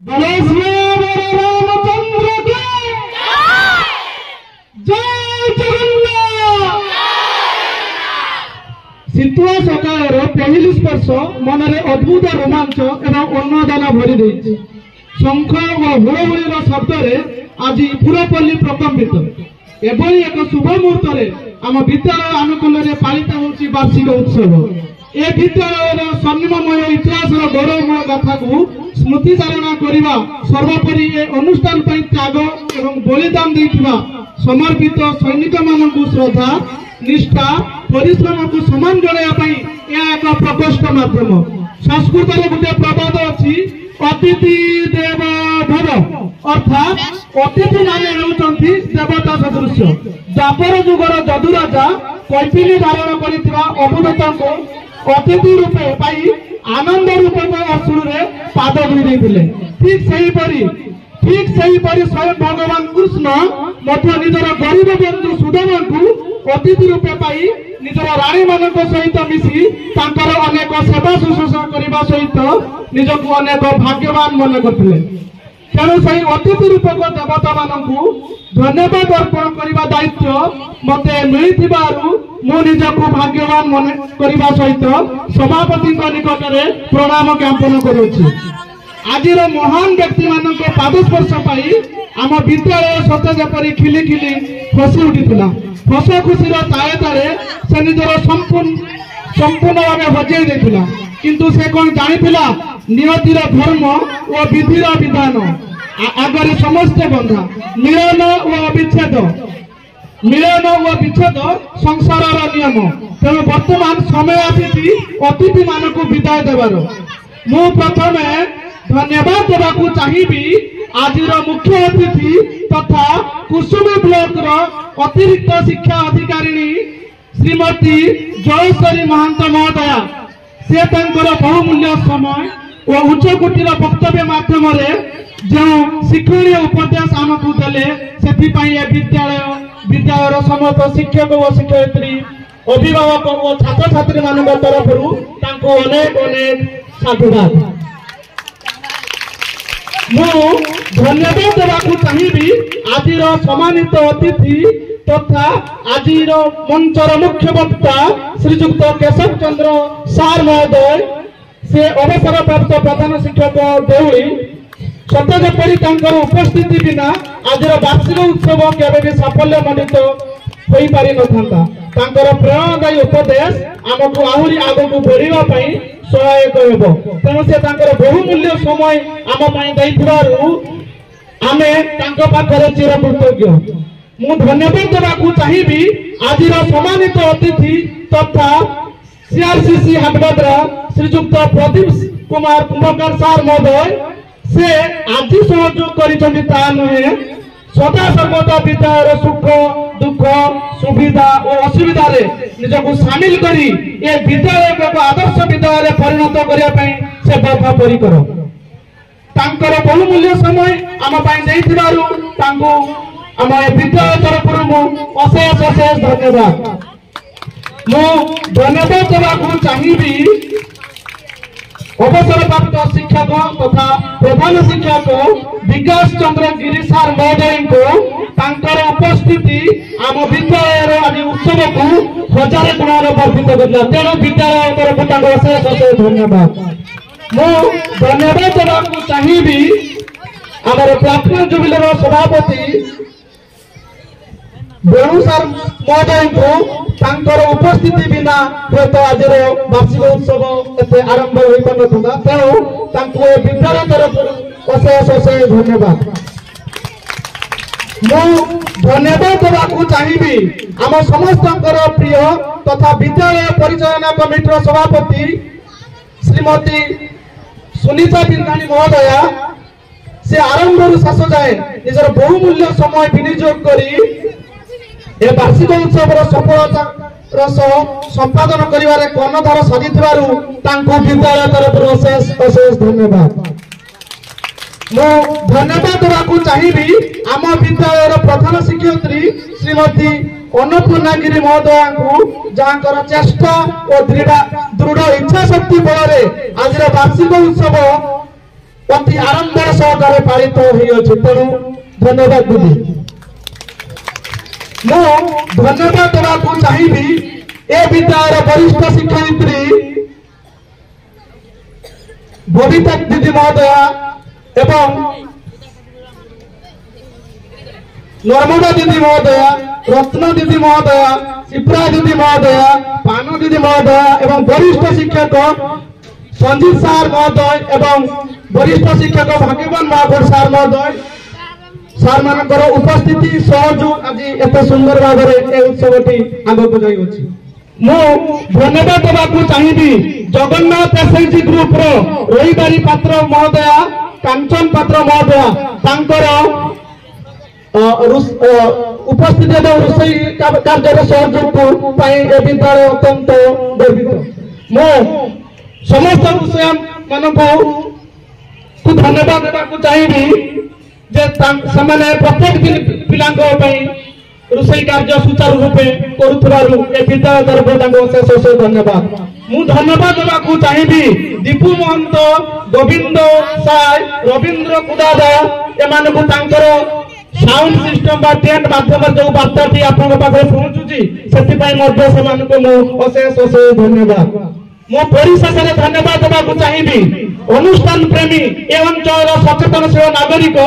बोलो श्री रामचंद्र की जय जगन्नाथ। शीतुआ सकाळ पहली स्पर्श मन में अद्भुत रोमांच एवं अन्नदान भरी देछि। शंख और हुड़हुड़ीर शब्द आज पुरपल्ली प्रकम्पित। एभली एक शुभ मुहूर्त आम विद्यालय आनुकूल पालित होछि वार्षिक उत्सव। ए विद्यालय स्वर्णिमय इतिहास गौरवमय गाथा को स्मृतिचारणा करने सर्वोपरि ए अनुष्ठान त्याग एवं बलिदान देथिबा समर्पित सैनिक मानकु श्रद्धा निष्ठा परिश्रम को सम्मान जणाइबा एक प्रकोष्ठ माध्यम। संस्कृत गोटे प्रबाद अच्छी अतिथि देव भव अर्थात अतिथि माने हेउचंती देवता सदृश। द्वापर जुगर जदु राजा कैपिली धारण करिथिबा अवधूत को अतिथि रूपे पाई आनंद रूपक अश्रुरे पाद धोई देथिले। ठीक सही परी स्वयं भगवान कृष्ण मध्य निजर गरीब बंधु सुदामा को अतिथि रूपे पाई निजर राणी मानक सहित मिसी तांकर अनेक सेवा शुश्रूषा करने सहित निजक अनेक भाग्यवान मन करथिले। तेणु से अतिथि रूपक देवता मानकु धन्यवाद अर्पण करने दायित्व मते मिलिथिबारु मु निजकु भाग्यवान मन करने सहित सभापति निकट में प्रणाम ज्ञापन करुछि। आज महान व्यक्ति मानक पादस्पर्श पाई आम विद्यालय सत जेपरी खिली खिली खसी उठिथिला। हस खुशी ताले ताले से निजर संपूर्ण भाव हजई देथिला। किंतु से कौन जानिथिला नियतिर धर्म और विधिर विधान आगे समस्ते बंधा मिलन और विच्छेद संसार नियम। तेणु वर्तमान समय आसी अतिथि मानक विदाय देवार मु प्रथम धन्यवाद देवाकू चाहिबी आज मुख्य अतिथि तथा कुसुमी ब्लॉक अतिरिक्त शिक्षा अधिकारिणी श्रीमती जयश्री महांत महोदया से बहुमूल्य समय और उच्चकोटीर वक्तव्य माध्यम जो शिक्षणीय उपदेश आमको देले से विद्यालय समस्त शिक्षक और शिक्षयित्री अभिभावक और छात्र छात्री मान तरफ अनेक अनेक साधुवाद। मु धन्यवाद देवाकू चाहिबी आज सम्मानित अतिथि तथा आज मंचर मुख्य वक्ता श्रीजुक्त केशव चंद्र सार महोदय से अवसर प्राप्त प्रधान शिक्षक देउली सत जेपरी उपस्थिति बिना आज वार्षिक उत्सव केवे भी साफल्य मंडित हो पारि नथांता। प्रेरणादायी उपदेश आमको आहरी आगक बढ़ावा सहायक हेबो। तेणु से बहुमूल्य समय आम देइथिबारु आमे तांको पाखरे चिरकृतज्ञ। मु धन्यवाद देवाकू चाहिबी आज सम्मानित अतिथि तथा सीआरसीसी हाटबाद्रा श्रीजुक्त प्रदीप कुमार कुंभकार सार महोदय से आज सहयोग करिसेंति ता नुहे सदा सर्वदा विद्यालय सुख दुख सुविधा और असुविधा रे निजको शामिल करी ए विद्यालय को आदर्श विद्यालय परिणत करिया पई से बद्धपरिकर। तांकर बहुमूल्य समय आम पई देइथिबारु तांको आम विद्यालय तरफ अशेष अशेष धन्यवाद। मु धन्यवाद देवाकू चाहिबी अवसर प्राप्त शिक्षक तथा प्रधान शिक्षक विकास चंद्र गिरी सार महोदय को उपस्थिति आम विद्यालय आज उत्सव को हजार गुण वर्धित करला। तेणु विद्यालय तरफ अशेष अशेष धन्यवाद। मु धन्यवाद देवाकू चाहिबी आमर प्लाटून जुबिलीर सभापति बेणु सार महोदय को उपस्थिति बिना हूँ आज वार्षिक उत्सव एते आरंभ हो पारता। तेणु विद्यालय तरफ अशेष अशेष धन्यवाद। मु धन्यवाद देवाकू चाहिबी आम समस्त प्रिय तथा विद्यालय परिचालना कमिटीर सभापति श्रीमती सुनीता बिंदानी महोदया से आरंभ शेष जाए निजर बहुमूल्य समय विनियोग करी ए वार्षिक उत्सव सफलता संपादन करिवारे कर्णधार सजिथिबारु तांको विद्यालय तरफ अशेष अशेष धन्यवाद। मु धन्यवाद देवाकू चाहिबी आम विद्यालय प्रधान शिक्षयित्री श्रीमती अन्नपूर्णागिरी महोदया को जहां चेष्टा और दृढ़ इच्छा शक्ति बल आज वार्षिक उत्सव अति आडंबर सहकारे पालित होइअछि। तेणु धन्यवाद दीदी। मु धन्यवाद देवाकू चाहिबी ए विद्यालय वरिष्ठ शिक्षयित्री बबिता दीदी महोदया एवं नर्मदा दीदी महोदया, रत्न दीदी महोदया, शिप्रा दीदी महोदया, पान दीदी महोदया एवं वरिष्ठ शिक्षक संजीत सार महोदय एवं वरिष्ठ शिक्षक भाग्यवान महागुड़ सार महोदय सार मानकर उपस्थिति सहयोग आज एत सुंदर भाव में उत्सवटी आगक जाइए। मु धन्यवाद देवाकू चाहिबी जगन्नाथ एसएचजी ग्रुप रो रहीबारी पात्र महोदया, कांचन पात्र महोदया तांकर उपस्थित रोषई कार्य सहयोग विद्यालय अत्यंत गर्वित। मु समस्त विषय मान धन्यवाद देवाकू चाहिबी जे प्रत्येक दिन पिला रोषई कार्य सुचारू रूपे करुथबारु ए विद्यालय तरफ शेष धन्यवाद। मु धन्यवाद देवाकू चाहिबी दीपू महंत, गोविंद साय, रविंद्र कुदादा एमानकू तांकर साउंड सिस्टम बा टेंट माध्यम जो वार्ताटी आपन पाखे पहुंचुची सेति पई मध्ये सेमानकू मु अशेष अशेष धन्यवाद। मो परिशेष धन्यवाद देवाकू चाहिबी अनुष्ठान प्रेमी ए अंचल सचेतनशील नागरिक,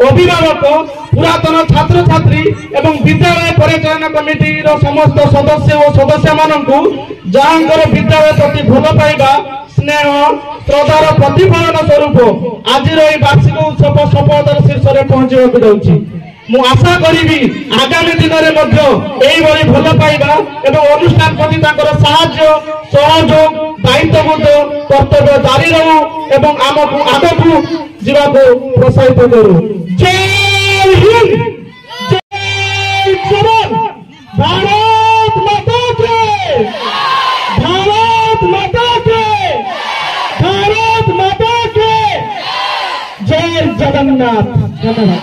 अभिभावक, पुरातन छात्र छात्री एवं विद्यालय परिचालन कमिटी समस्त सदस्य और सदस्य मानकू जहाँकर विद्यालय प्रति भल पाइबा स्नेह श्रद्धार प्रतिफलन स्वरूप आज वार्षिक उत्सव सफलतार शीर्ष में पहुंचवाक जाऊँगी। मु आशा करी आगामी दिन में भल पाइबा एवं अनुष्ठान प्रति साहाय्य सहयोग दायित्वबोध कर्तव्य जारी रहू एवं आमको आगकू जीवाको प्रोत्साहित करू। जय हिंद, जय जवान, भारत माता के, भारत माता के, भारत माता के, जय जगन्नाथ। धन्यवाद।